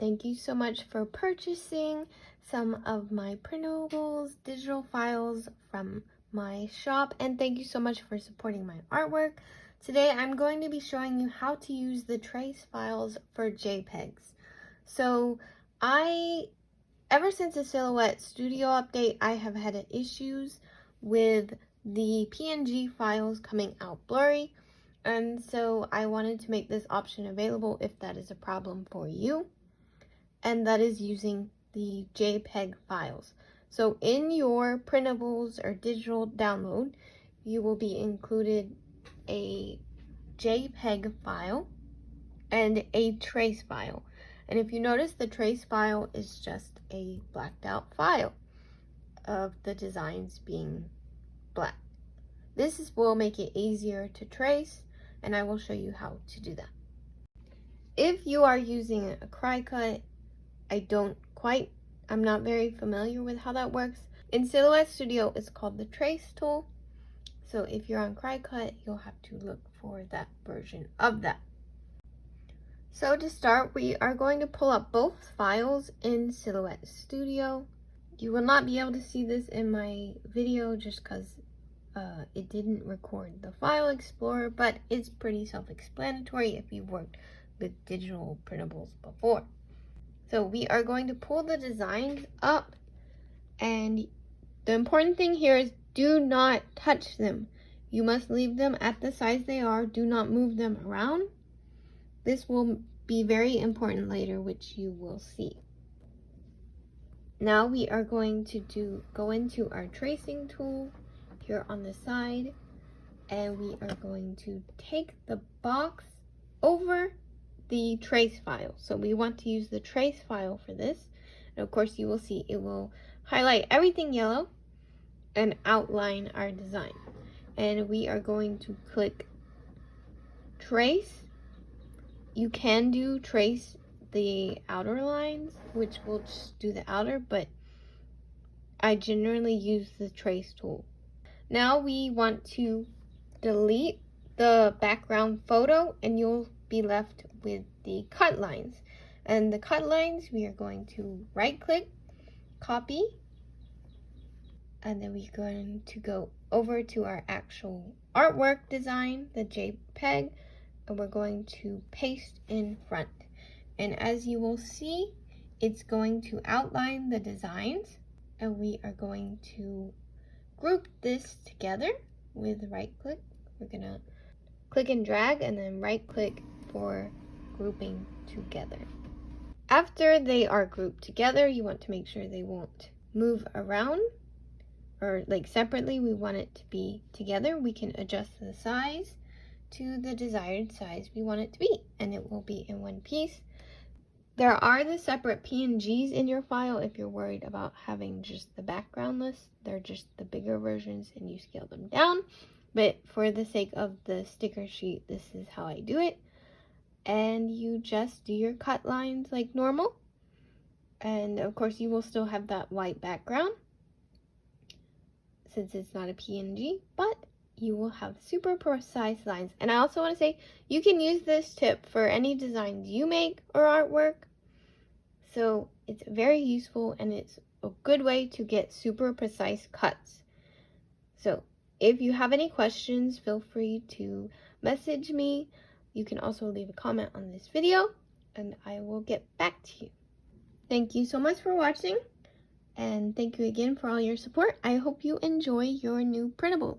thank you so much for purchasing some of my printables, digital files from my shop, and thank you so much for supporting my artwork. Today I'm going to be showing you how to use the trace files for JPEGs. So ever since the Silhouette Studio update, I have had issues with the PNG files coming out blurry, and so I wanted to make this option available if that is a problem for you, and that is using the JPEG files. So in your printables or digital download, you will be included a JPEG file and a trace file. And if you notice, the trace file is just a blacked out file of the designs being black. This will make it easier to trace, and I will show you how to do that. If you are using a Cricut, I'm not very familiar with how that works. In Silhouette Studio, it's called the trace tool. So if you're on Cricut, you'll have to look for that version of that. So to start, we are going to pull up both files in Silhouette Studio. You will not be able to see this in my video just because it didn't record the file explorer, but it's pretty self-explanatory if you've worked with digital printables before. So we are going to pull the designs up, and the important thing here is do not touch them. You must leave them at the size they are. Do not move them around. This will be very important later, which you will see. Now we are going to go into our tracing tool here on the side, and we are going to take the box over the trace file. So we want to use the trace file for this. And of course you will see it will highlight everything yellow and outline our design. And we are going to click trace. You can do trace the outer lines, which will just do the outer, but I generally use the trace tool. Now we want to delete the background photo, and you'll be left with the cut lines. And the cut lines, we are going to right click, copy, and then we're going to go over to our actual artwork design, the JPEG, and we're going to paste in front. And as you will see, it's going to outline the designs, and we are going to group this together with right click. We're gonna click and drag and then right click for grouping together. After they are grouped together, you want to make sure they won't move around or like separately. We want it to be together. We can adjust the size to the desired size we want it to be, and it will be in one piece. There are the separate PNGs in your file if you're worried about having just the background list. They're just the bigger versions and you scale them down. But for the sake of the sticker sheet, this is how I do it. And you just do your cut lines like normal. And of course you will still have that white background since it's not a PNG, but you will have super precise lines. And I also want to say you can use this tip for any designs you make or artwork. So it's very useful, and it's a good way to get super precise cuts. So if you have any questions, feel free to message me. You can also leave a comment on this video, and I will get back to you. Thank you so much for watching, and thank you again for all your support. I hope you enjoy your new printables.